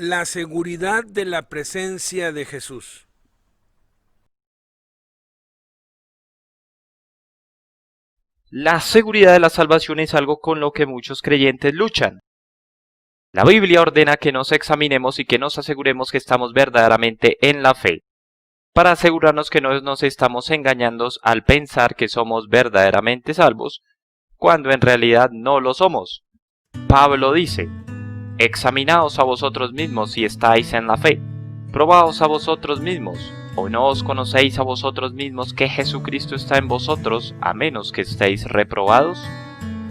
La seguridad de la presencia de Jesús. La seguridad de la salvación es algo con lo que muchos creyentes luchan. La Biblia ordena que nos examinemos y que nos aseguremos que estamos verdaderamente en la fe, para asegurarnos que no nos estamos engañando al pensar que somos verdaderamente salvos, cuando en realidad no lo somos. Pablo dice: examinaos a vosotros mismos si estáis en la fe, probaos a vosotros mismos, ¿o no os conocéis a vosotros mismos que Jesucristo está en vosotros, a menos que estéis reprobados?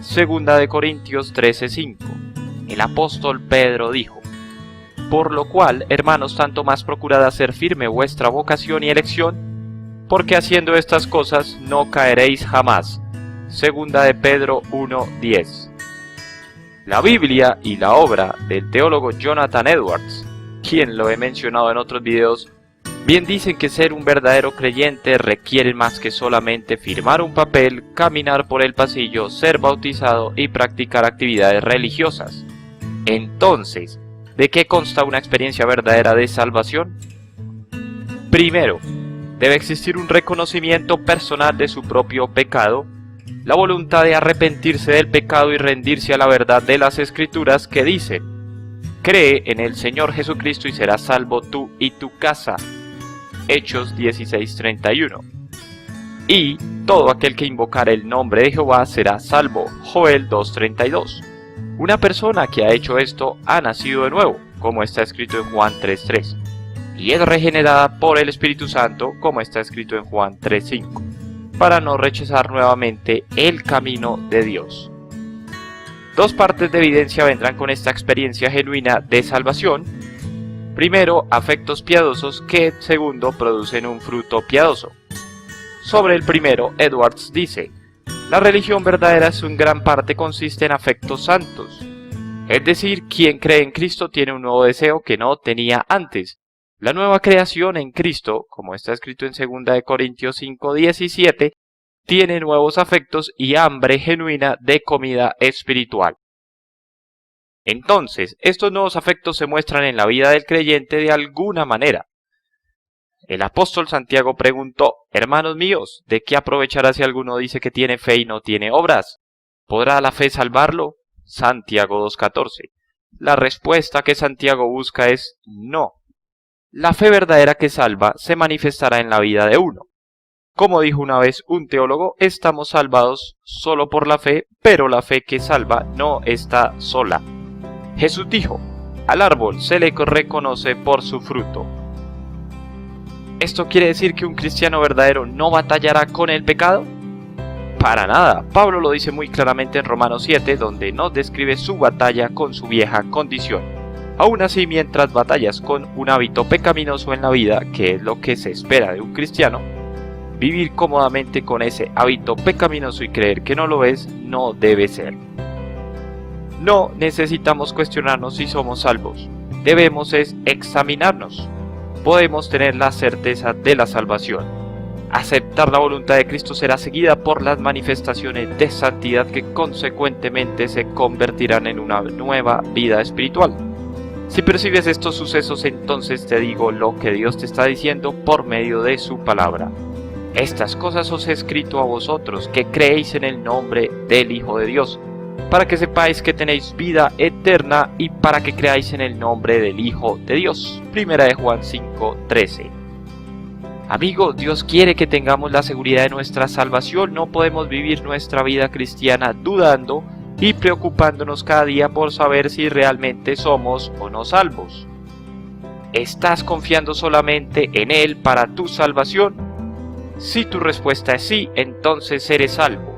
Segunda de Corintios 13:5. El apóstol Pedro dijo: por lo cual, hermanos, tanto más procurad hacer firme vuestra vocación y elección, porque haciendo estas cosas no caeréis jamás. Segunda de Pedro 1:10. La Biblia y la obra del teólogo Jonathan Edwards, quien lo he mencionado en otros videos, bien dicen que ser un verdadero creyente requiere más que solamente firmar un papel, caminar por el pasillo, ser bautizado y practicar actividades religiosas. Entonces, ¿de qué consta una experiencia verdadera de salvación? Primero, debe existir un reconocimiento personal de su propio pecado, la voluntad de arrepentirse del pecado y rendirse a la verdad de las Escrituras que dicen: cree en el Señor Jesucristo y serás salvo tú y tu casa. Hechos 16:31. Y todo aquel que invocare el nombre de Jehová será salvo. Joel 2:32. Una persona que ha hecho esto ha nacido de nuevo, como está escrito en Juan 3:3, y es regenerada por el Espíritu Santo, como está escrito en Juan 3:5, para no rechazar nuevamente el camino de Dios. Dos partes de evidencia vendrán con esta experiencia genuina de salvación. Primero, afectos piadosos que, segundo, producen un fruto piadoso. Sobre el primero, Edwards dice: la religión verdadera en gran parte consiste en afectos santos. Es decir, quien cree en Cristo tiene un nuevo deseo que no tenía antes. La nueva creación en Cristo, como está escrito en 2 de Corintios 5:17, tiene nuevos afectos y hambre genuina de comida espiritual. Entonces, estos nuevos afectos se muestran en la vida del creyente de alguna manera. El apóstol Santiago preguntó: hermanos míos, ¿de qué aprovechará si alguno dice que tiene fe y no tiene obras? ¿Podrá la fe salvarlo? Santiago 2:14. La respuesta que Santiago busca es no. La fe verdadera que salva se manifestará en la vida de uno. Como dijo una vez un teólogo, estamos salvados solo por la fe, pero la fe que salva no está sola. Jesús dijo: al árbol se le reconoce por su fruto. ¿Esto quiere decir que un cristiano verdadero no batallará con el pecado? Para nada. Pablo lo dice muy claramente en Romanos 7, donde nos describe su batalla con su vieja condición. Aún así, mientras batallas con un hábito pecaminoso en la vida, que es lo que se espera de un cristiano, vivir cómodamente con ese hábito pecaminoso y creer que no lo es, no debe ser. No necesitamos cuestionarnos si somos salvos. Debemos examinarnos. Podemos tener la certeza de la salvación. Aceptar la voluntad de Cristo será seguida por las manifestaciones de santidad que consecuentemente se convertirán en una nueva vida espiritual. Si percibes estos sucesos, entonces te digo lo que Dios te está diciendo por medio de su palabra. Estas cosas os he escrito a vosotros que creéis en el nombre del Hijo de Dios, para que sepáis que tenéis vida eterna y para que creáis en el nombre del Hijo de Dios. Primera de Juan 5:13. Amigo, Dios quiere que tengamos la seguridad de nuestra salvación. No podemos vivir nuestra vida cristiana dudando y preocupándonos cada día por saber si realmente somos o no salvos. ¿Estás confiando solamente en Él para tu salvación? Si tu respuesta es sí, entonces eres salvo.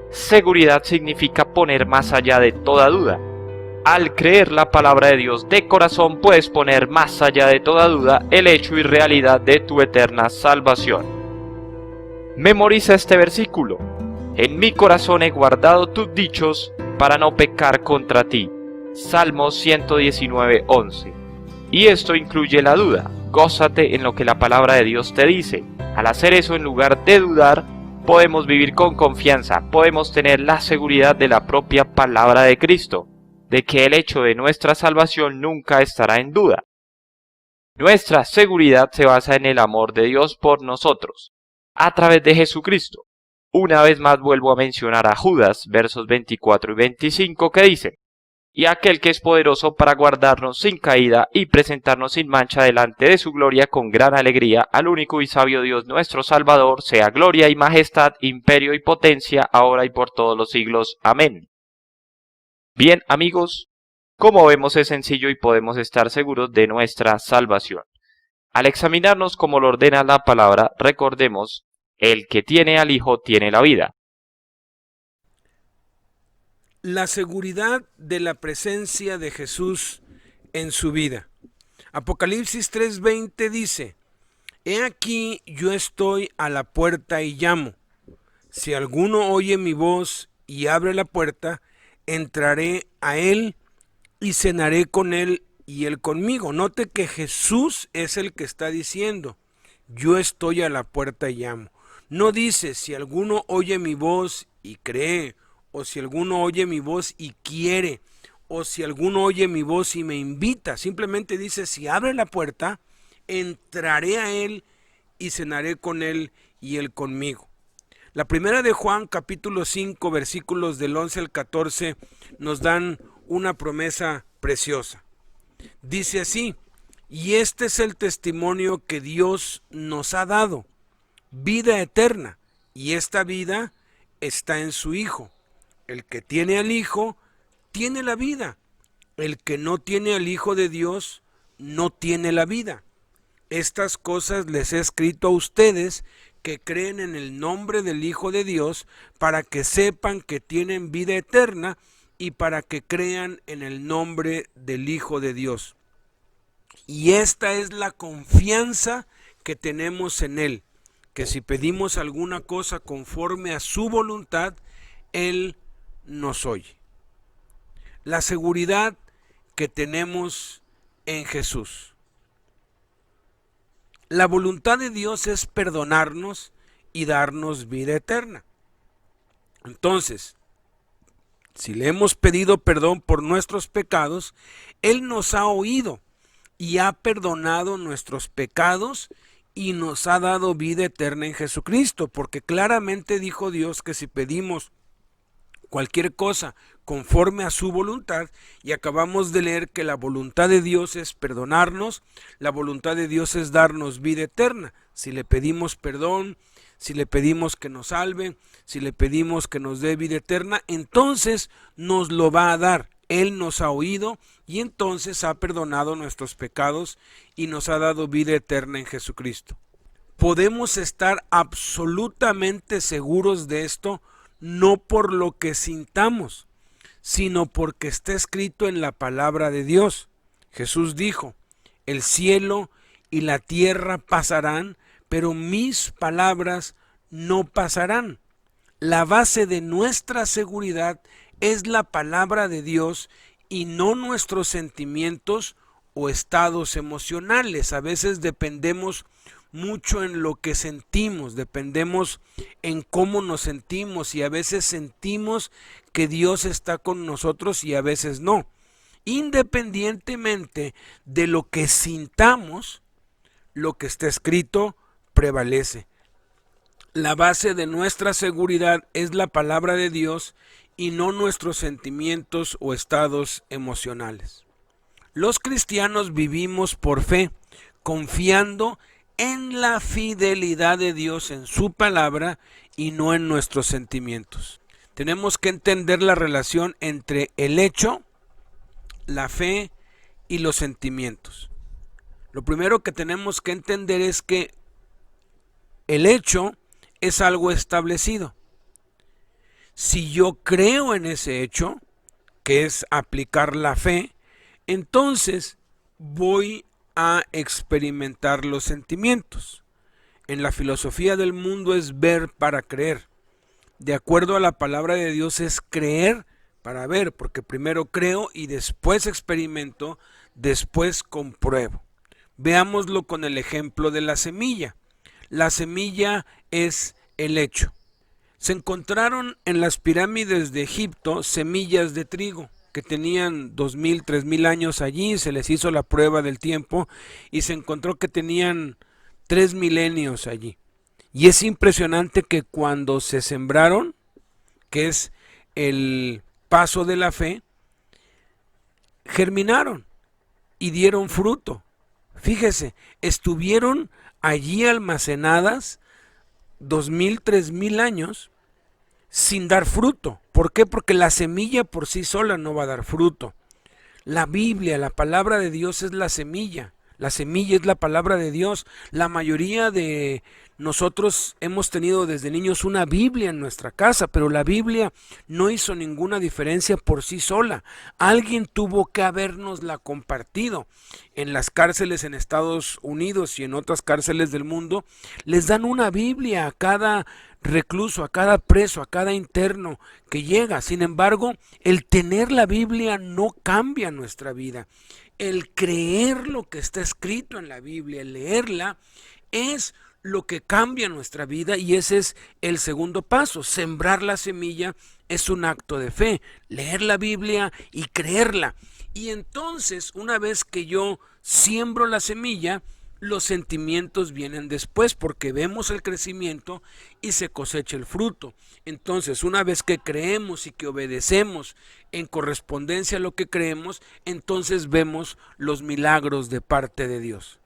Seguridad significa poner más allá de toda duda. Al creer la palabra de Dios de corazón, puedes poner más allá de toda duda el hecho y realidad de tu eterna salvación. Memoriza este versículo: en mi corazón he guardado tus dichos para no pecar contra ti. Salmos 119:11. Y esto incluye la duda. Gózate en lo que la palabra de Dios te dice. Al hacer eso, en lugar de dudar, podemos vivir con confianza, podemos tener la seguridad de la propia palabra de Cristo. de que el hecho de nuestra salvación nunca estará en duda. Nuestra seguridad se basa en el amor de Dios por nosotros, a través de Jesucristo. Una vez más vuelvo a mencionar a Judas, versos 24 y 25, que dicen: y aquel que es poderoso para guardarnos sin caída y presentarnos sin mancha delante de su gloria con gran alegría, al único y sabio Dios nuestro Salvador, sea gloria y majestad, imperio y potencia, ahora y por todos los siglos. Amén. Bien, amigos, como vemos es sencillo y podemos estar seguros de nuestra salvación. Al examinarnos como lo ordena la palabra, recordemos: el que tiene al Hijo tiene la vida. La seguridad de la presencia de Jesús en su vida. Apocalipsis 3:20 dice: He aquí yo estoy a la puerta y llamo. Si alguno oye mi voz y abre la puerta, entraré a él y cenaré con él y él conmigo. Note que Jesús es el que está diciendo: yo estoy a la puerta y llamo. No dice: si alguno oye mi voz y cree, o si alguno oye mi voz y quiere, o si alguno oye mi voz y me invita. Simplemente dice: si abre la puerta, entraré a él y cenaré con él y él conmigo. La primera de Juan, capítulo 5, versículos del 11 al 14, nos dan una promesa preciosa. Dice así: y este es el testimonio que Dios nos ha dado, vida eterna, y esta vida está en su Hijo. El que tiene al Hijo, tiene la vida. El que no tiene al Hijo de Dios, no tiene la vida. Estas cosas les he escrito a ustedes que creen en el nombre del Hijo de Dios, para que sepan que tienen vida eterna y para que crean en el nombre del Hijo de Dios. Y esta es la confianza que tenemos en Él, que si pedimos alguna cosa conforme a su voluntad, Él nos oye. La seguridad que tenemos en Jesús. La voluntad de Dios es perdonarnos y darnos vida eterna. Entonces, si le hemos pedido perdón por nuestros pecados, Él nos ha oído y ha perdonado nuestros pecados y nos ha dado vida eterna en Jesucristo, porque claramente dijo Dios que si pedimos cualquier cosa conforme a su voluntad, y acabamos de leer que la voluntad de Dios es perdonarnos, la voluntad de Dios es darnos vida eterna. Si le pedimos perdón, si le pedimos que nos salve, si le pedimos que nos dé vida eterna, entonces nos lo va a dar. Él nos ha oído y entonces ha perdonado nuestros pecados y nos ha dado vida eterna en Jesucristo. Podemos estar absolutamente seguros de esto, no por lo que sintamos, sino porque está escrito en la palabra de Dios. Jesús dijo: el cielo y la tierra pasarán, pero mis palabras no pasarán. La base de nuestra seguridad es la palabra de Dios y no nuestros sentimientos o estados emocionales. A veces dependemos mucho en lo que sentimos, dependemos en cómo nos sentimos, y a veces sentimos que Dios está con nosotros y a veces no. Independientemente de lo que sintamos, lo que está escrito prevalece. La base de nuestra seguridad es la palabra de Dios y no nuestros sentimientos o estados emocionales. Los cristianos vivimos por fe, confiando en la fidelidad de Dios en su palabra y no en nuestros sentimientos. Tenemos que entender la relación entre el hecho, la fe y los sentimientos. Lo primero que tenemos que entender es que el hecho es algo establecido. Si yo creo en ese hecho, que es aplicar la fe, entonces voy a experimentar los sentimientos. En la filosofía del mundo es ver para creer. De acuerdo a la palabra de Dios es creer para ver, porque primero creo y después experimento, después compruebo. Veámoslo con el ejemplo de la semilla. La semilla es el hecho. Se encontraron en las pirámides de Egipto semillas de trigo. que tenían 2000, 3000 años allí, se les hizo la prueba del tiempo y se encontró que tenían 3 milenios allí. Y es impresionante que cuando se sembraron, que es el paso de la fe, germinaron y dieron fruto. Fíjese, estuvieron allí almacenadas 2000, 3000 años sin dar fruto. ¿Por qué? Porque la semilla por sí sola no va a dar fruto. La Biblia, la palabra de Dios es la semilla. La semilla es la palabra de Dios. La mayoría de nosotros hemos tenido desde niños una Biblia en nuestra casa, pero la Biblia no hizo ninguna diferencia por sí sola. Alguien tuvo que habernosla compartido. En las cárceles en Estados Unidos y en otras cárceles del mundo les dan una Biblia a cada recluso, a cada preso, a cada interno que llega. Sin embargo, el tener la Biblia no cambia nuestra vida. El creer lo que está escrito en la Biblia, el leerla, es lo que cambia nuestra vida, y ese es el segundo paso. Sembrar la semilla es un acto de fe, leer la Biblia y creerla. Y entonces, una vez que yo siembro la semilla, los sentimientos vienen después, porque vemos el crecimiento y se cosecha el fruto. Entonces, una vez que creemos y que obedecemos en correspondencia a lo que creemos, entonces vemos los milagros de parte de Dios.